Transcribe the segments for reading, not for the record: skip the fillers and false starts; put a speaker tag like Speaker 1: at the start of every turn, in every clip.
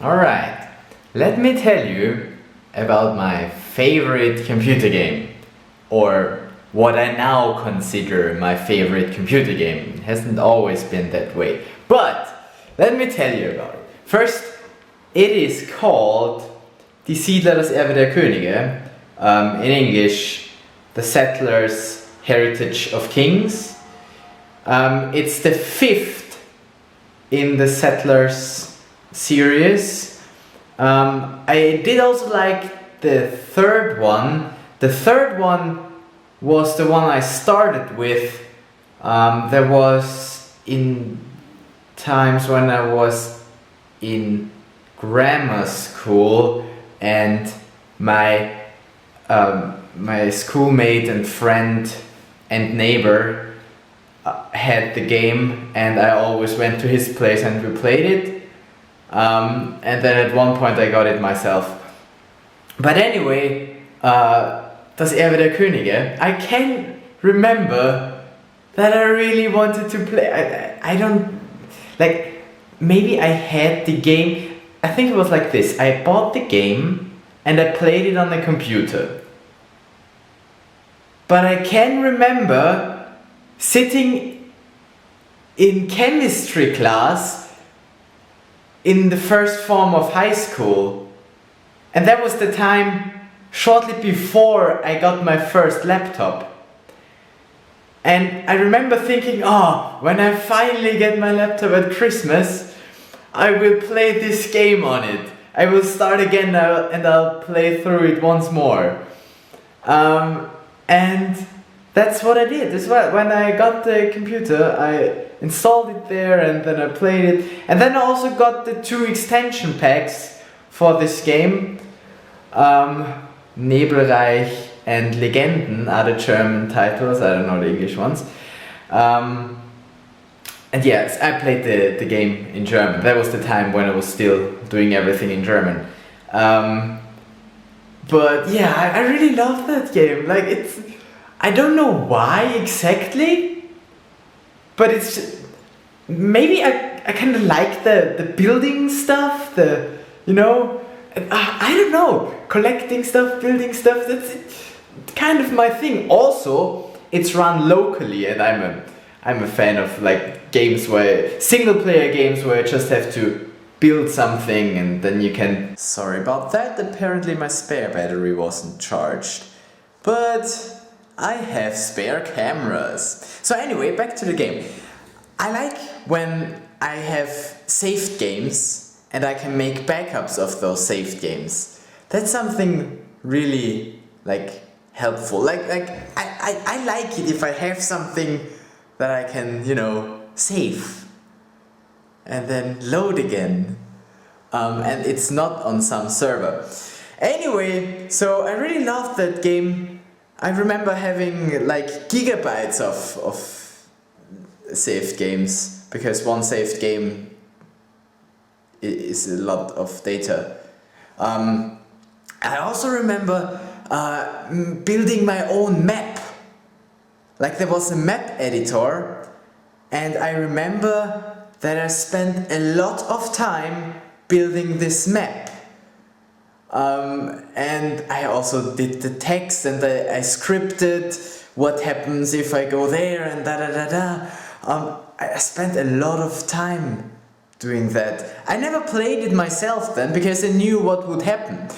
Speaker 1: Alright, let me tell you about my favorite computer game, or what I now consider my favorite computer game. It hasn't always been that way, but let me tell you about it. First, it is called Die Siedler DEdK, in English, The Settlers' Heritage of Kings. It's the fifth in the Settlers series. I did also like the third one. The third one was the one I started with. There was in times when I was in grammar school and my schoolmate and friend and neighbor had the game, and I always went to his place and we played it. And then at one point I got it myself. But anyway, Das Erbe der Könige, I can remember that I really wanted to play. I don't, like, maybe I had the game, I think it was like this. I bought the game and I played it on the computer. But I can remember sitting in chemistry class in the first form of high school, and that was the time shortly before I got my first laptop. And I remember thinking, when I finally get my laptop at Christmas, I will play this game on it. I will start again now and I'll play through it once more. And that's what I did. That's what, when I got the computer, I installed it there and then I played it. And then I also got the 2 extension packs for this game. Nebelreich and Legenden are the German titles, I don't know the English ones. And yes, I played the game in German. That was the time when I was still doing everything in German. But yeah, I really love that game. Like, it's, I don't know why exactly, but it's just, maybe I kind of like the building stuff, I don't know, collecting stuff, building stuff, that's kind of my thing. Also, it's run locally, and I'm a fan of like games where, single player games where you just have to build something and then you can... Sorry about that, apparently my spare battery wasn't charged. But I have spare cameras. So anyway, back to the game. I like when I have saved games and I can make backups of those saved games. That's something really like helpful. Like I like it if I have something that I can, save and then load again. And it's not on some server. Anyway, so I really loved that game. I remember having like gigabytes of saved games, because one saved game is a lot of data. I also remember building my own map. Like, there was a map editor, and I remember that I spent a lot of time building this map. And I also did the text, and I scripted what happens if I go there and da-da-da-da. I spent a lot of time doing that. I never played it myself then, because I knew what would happen.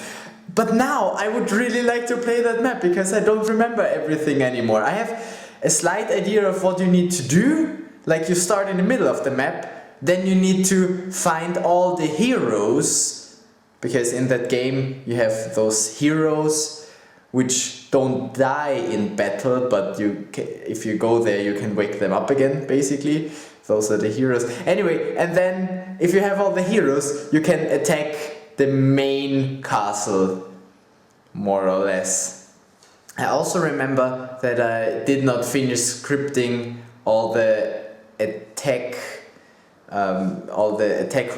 Speaker 1: But now I would really like to play that map, because I don't remember everything anymore. I have a slight idea of what you need to do. Like, you start in the middle of the map, then you need to find all the heroes, because in that game you have those heroes which don't die in battle, but if you go there you can wake them up again, basically. Those are the heroes. Anyway, and then if you have all the heroes, you can attack the main castle, more or less. I also remember that I did not finish scripting all the attack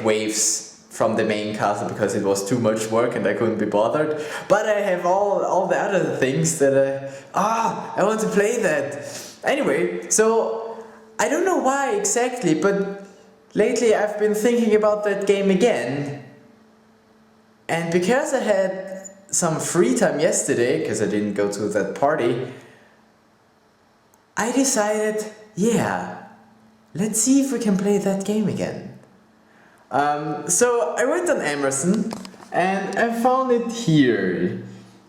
Speaker 1: waves from the main castle, because it was too much work and I couldn't be bothered. But I have all the other things that I want to play that. Anyway, so I don't know why exactly, but lately I've been thinking about that game again. And because I had some free time yesterday, because I didn't go to that party, I decided, yeah, let's see if we can play that game again. So I went on Amazon and I found it here.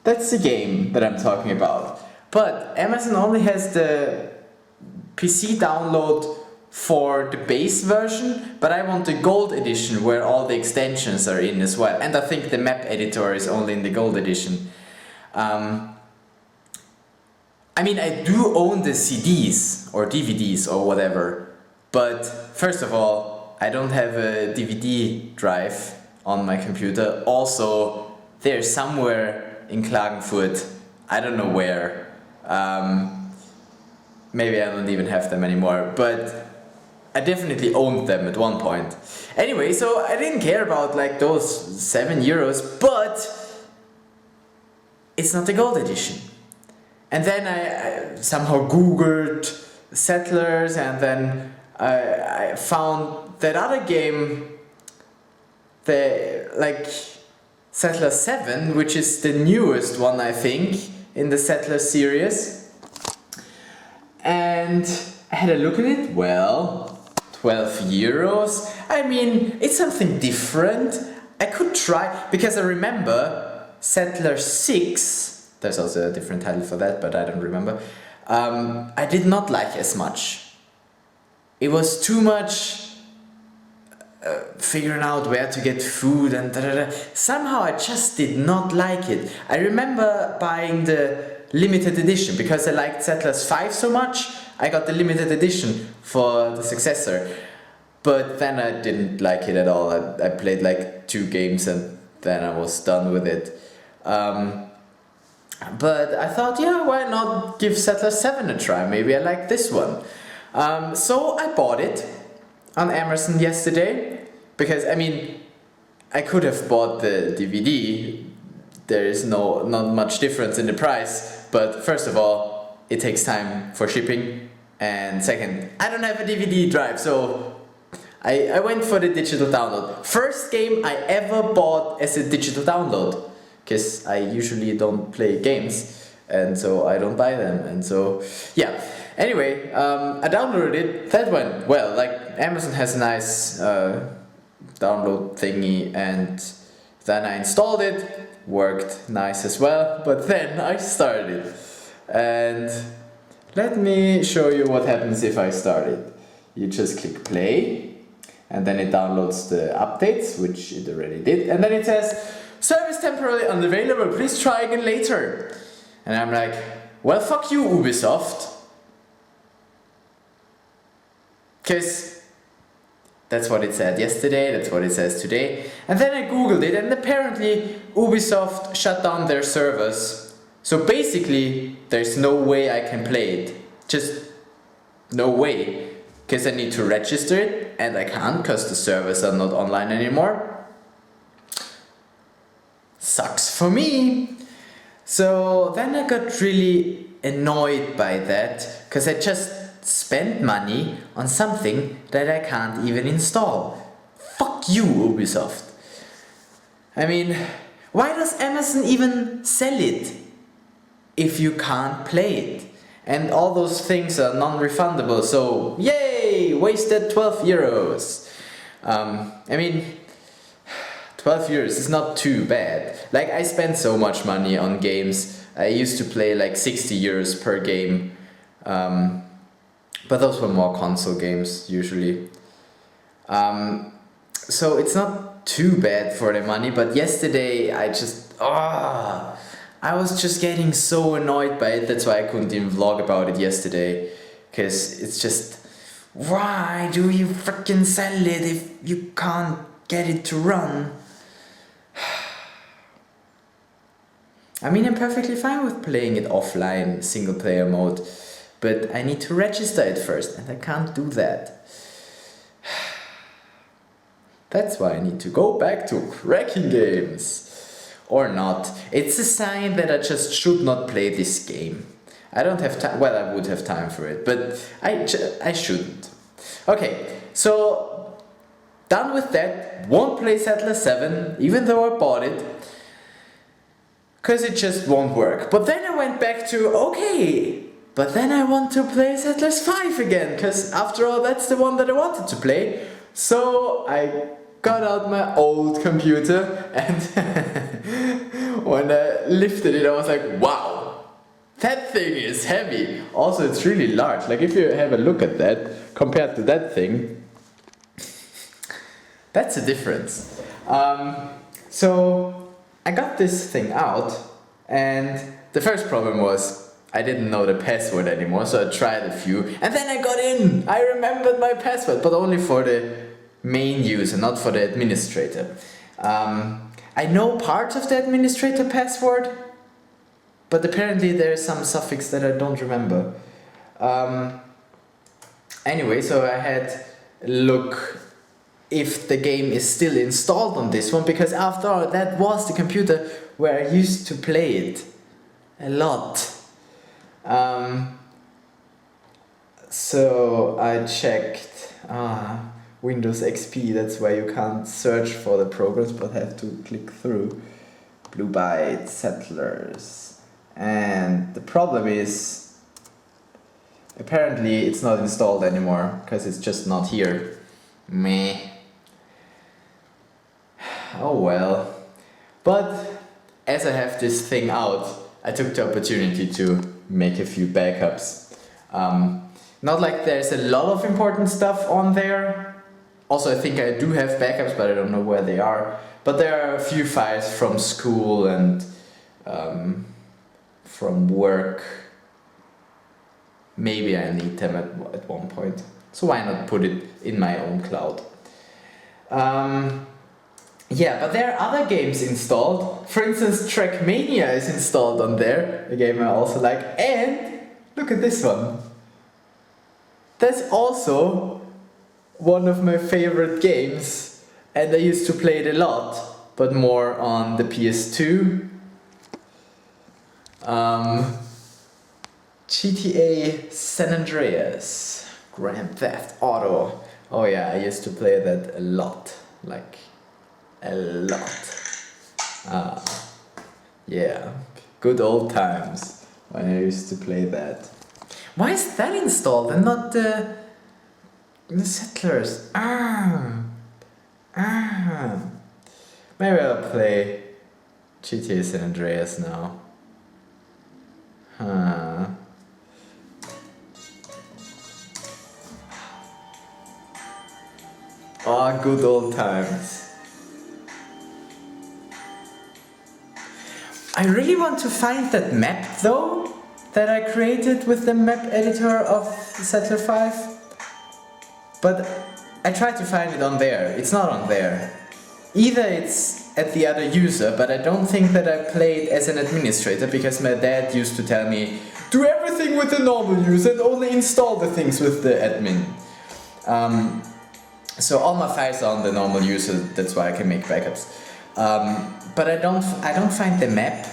Speaker 1: That's the game that I'm talking about. But Amazon only has the PC download for the base version, but I want the gold edition where all the extensions are in as well. And I think the map editor is only in the gold edition. I mean, I do own the CDs or DVDs or whatever, but first of all, I don't have a DVD drive on my computer. Also, they're somewhere in Klagenfurt, I don't know where. Maybe I don't even have them anymore, but I definitely owned them at one point. Anyway, so I didn't care about like those €7, but it's not the gold edition. And then I somehow Googled Settlers, and then I found that other game, the like Settler 7, which is the newest one I think in the Settler series. And I had a look at it. Well, €12. I mean, it's something different. I could try, because I remember Settler 6, there's also a different title for that, but I don't remember. I did not like as much. It was too much figuring out where to get food and da-da-da. Somehow I just did not like it. I remember buying the limited edition because I liked Settlers 5 so much. I got the limited edition for the successor, but then I didn't like it at all. I played like 2 games and then I was done with it. But I thought, yeah, why not give Settler 7 a try? Maybe I like this one. So I bought it on Amazon yesterday, because I mean, I could have bought the DVD. There is not much difference in the price, but first of all, it takes time for shipping, and second, I don't have a DVD drive, so I went for the digital download. First game I ever bought as a digital download, because I usually don't play games, and so I don't buy them, and so yeah. Anyway, I downloaded it. That went well. Like, Amazon has a nice download thingy, and then I installed it. Worked nice as well, but then I started. And let me show you what happens if I start it. You just click play, and then it downloads the updates, which it already did, and then it says, service temporarily unavailable, please try again later. And I'm like, well, fuck you, Ubisoft. Because that's what it said yesterday, that's what it says today. And then I googled it, and apparently Ubisoft shut down their servers. So basically, there's no way I can play it. Just no way. Because I need to register it, and I can't because the servers are not online anymore. Sucks for me. So then I got really annoyed by that, because I just spent money on something that I can't even install. Fuck you, Ubisoft. I mean, why does Amazon even sell it if you can't play it? And all those things are non-refundable, so yay, wasted €12. I mean, €12 is not too bad. Like, I spend so much money on games. I used to play like €60 per game. But those were more console games usually. So it's not too bad for the money, but yesterday I was just getting so annoyed by it. That's why I couldn't even vlog about it yesterday. Because it's just, why do you freaking sell it if you can't get it to run? I mean, I'm perfectly fine with playing it offline, single player mode. But I need to register it first, and I can't do that. That's why I need to go back to cracking games. Or not. It's a sign that I just should not play this game. I don't have time. Well, I would have time for it, but I shouldn't. Okay, so
Speaker 2: done with that, won't play Settler 7, even though I bought it, because it just won't work. But then I went back to, okay, but then I want to play Settlers 5 again, because after all that's the one that I wanted to play. So I got out my old computer and when I lifted it I was like, wow, that thing is heavy. Also it's really large, like if you have a look at that compared to that thing, that's a difference. So I got this thing out and the first problem was I didn't know the password anymore, so I tried a few and then I got in. I remembered my password, but only for the main user, not for the administrator. I know part of the administrator password, but apparently there is some suffix that I don't remember. Anyway, so I had a look if the game is still installed on this one, because after all that was the computer where I used to play it a lot. So I checked Windows XP, that's why you can't search for the programs but have to click through. Blue Byte, Settlers, and the problem is apparently it's not installed anymore because it's just not here. Meh. Oh well. But as I have this thing out, I took the opportunity to make a few backups. Not like there's a lot of important stuff on there. Also I think I do have backups, but I don't know where they are. But there are a few files from school and from work. Maybe I need them at one point. So why not put it in my own cloud? Yeah, but there are other games installed. For instance, Trackmania is installed on there, a game I also like. And look at this one. That's also one of my favorite games, and I used to play it a lot, but more on the PS2. GTA San Andreas, Grand Theft Auto. Oh yeah, I used to play that a lot, like a lot. Yeah, good old times when I used to play that. Why is that installed and not the Settlers? Maybe I'll play GTA San Andreas now. Oh, good old times. I really want to find that map though, that I created with the map editor of Settler 5. But I tried to find it on there, it's not on there. Either it's at the other user, but I don't think that I played as an administrator, because my dad used to tell me, do everything with the normal user and only install the things with the admin. So all my files are on the normal user, that's why I can make backups. But I don't find the map.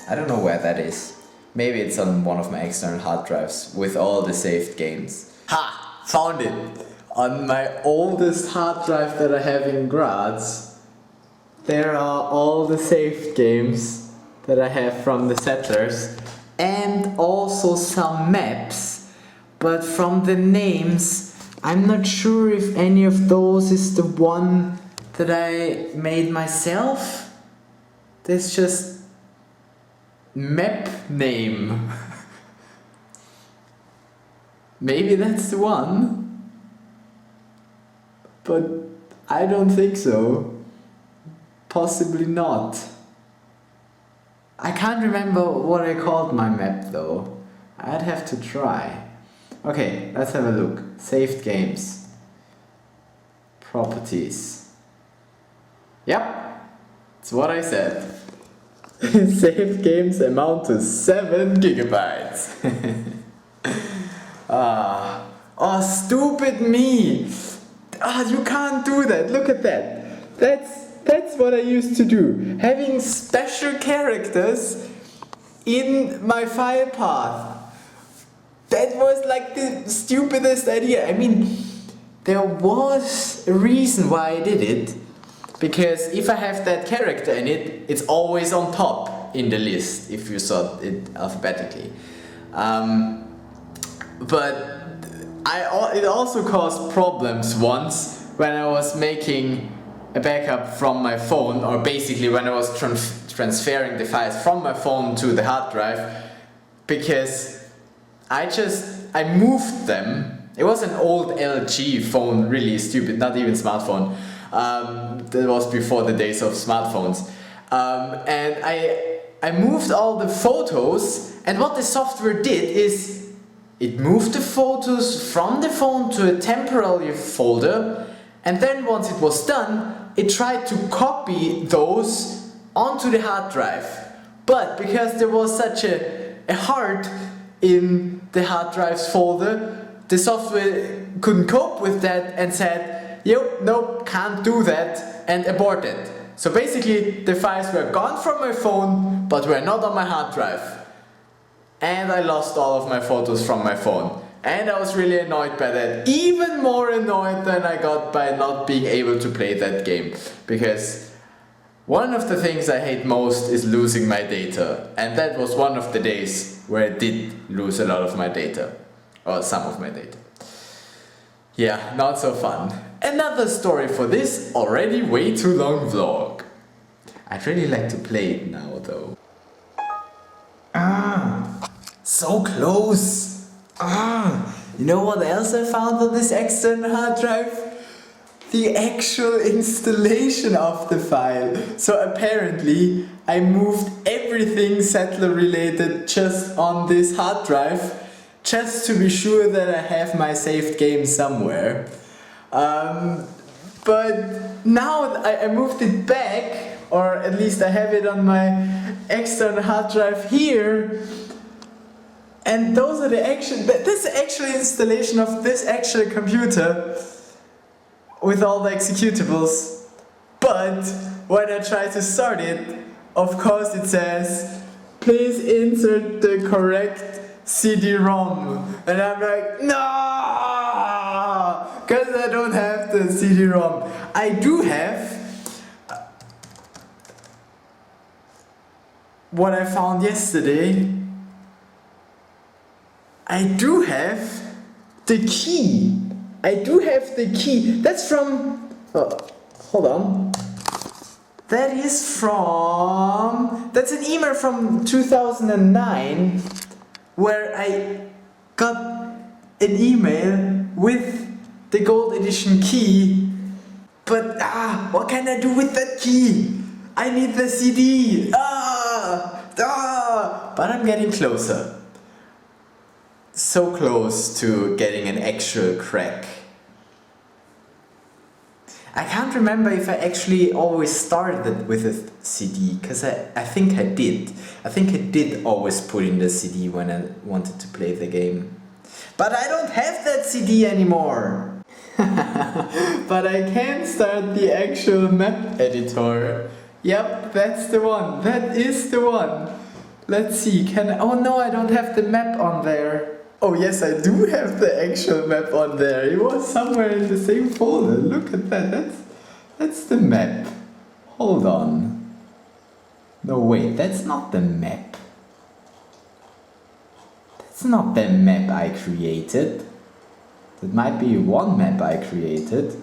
Speaker 2: I don't know where that is. Maybe it's on one of my external hard drives with all the saved games. Ha! Found it! On my oldest hard drive that I have in Graz, there are all the saved games that I have from the Settlers, and also some maps, but from the names I'm not sure if any of those is the one that I made myself. There's just map name. Maybe that's the one, but I don't think so. Possibly not. I can't remember what I called my map though. I'd have to try. Okay, let's have a look. Saved games. Properties. Yep, it's what I said. Saved games amount to 7 gigabytes. Oh, stupid me! You can't do that. Look at that. That's what I used to do. Having special characters in my file path. That was like the stupidest idea. I mean, there was a reason why I did it, because if I have that character in it, it's always on top in the list if you sort it alphabetically. But it also caused problems once when I was making a backup from my phone, or basically when I was transferring the files from my phone to the hard drive, because I moved them. It was an old LG phone, really stupid, not even smartphone. That was before the days of smartphones. And I moved all the photos, and what the software did is it moved the photos from the phone to a temporary folder, and then once it was done, it tried to copy those onto the hard drive. But because there was such a heart in the hard drive's folder, the software couldn't cope with that and said, nope, can't do that, and aborted. So basically the files were gone from my phone, but were not on my hard drive. And I lost all of my photos from my phone. And I was really annoyed by that. Even more annoyed than I got by not being able to play that game. Because one of the things I hate most is losing my data. And that was one of the days where I did lose a lot of my data. Or some of my data. Yeah, not so fun. Another story for this already way too long vlog. I'd really like to play it now though. So close! You know what else I found on this external hard drive? The actual installation of the file. So apparently I moved everything Siedler related just on this hard drive, just to be sure that I have my saved game somewhere. But now I moved it back, or at least I have it on my external hard drive here. And those are this is the actual installation of this actual computer with all the executables. But when I try to start it, of course it says, please insert the correct CD-ROM. And I'm like, no! Because I don't have the CD-ROM. I do have what I found yesterday. I do have the key. That's from... Oh, hold on. That's an email from 2009 where I got an email with the gold edition key. But what can I do with that key? I need the CD. But I'm getting closer. So close to getting an actual crack. I can't remember if I actually always started with a CD, because I think I did. I think I did always put in the CD when I wanted to play the game. But I don't have that CD anymore! But I can start the actual map editor. Yep, that's the one. That is the one. Let's see, oh no, I don't have the map on there. Oh yes, I do have the actual map on there. It was somewhere in the same folder. Look at that. That's the map. Hold on. No, wait, that's not the map. That's not the map I created. That might be one map I created,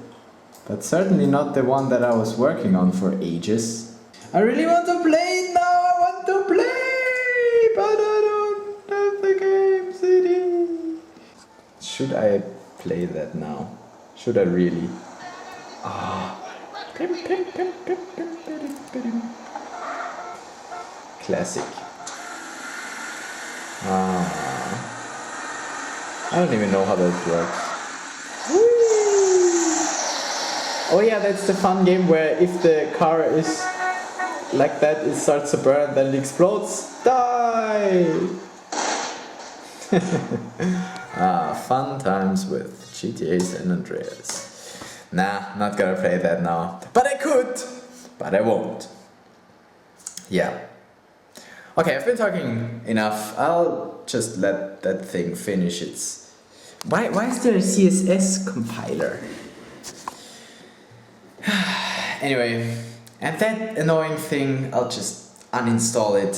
Speaker 2: but certainly not the one that I was working on for ages. I really want to play it now. I want to play, but I don't have the game CD. Should I play that now? Should I really? Classic. I don't even know how that works. Oh yeah, that's the fun game where if the car is like that, it starts to burn, then it explodes. Die! Fun times with GTA San Andreas. Nah, not gonna play that now. But I could! But I won't. Yeah. Okay, I've been talking enough. I'll just let that thing finish its... Why is there a CSS compiler? Anyway, and that annoying thing, I'll just uninstall it.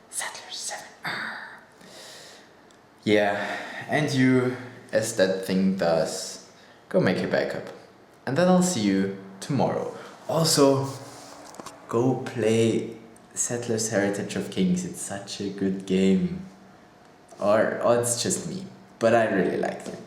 Speaker 2: Settler 7. Yeah, and you, as that thing does, go make a backup. And then I'll see you tomorrow. Also, go play Settlers Heritage of Kings. It's such a good game. Or it's just me, but I really liked it.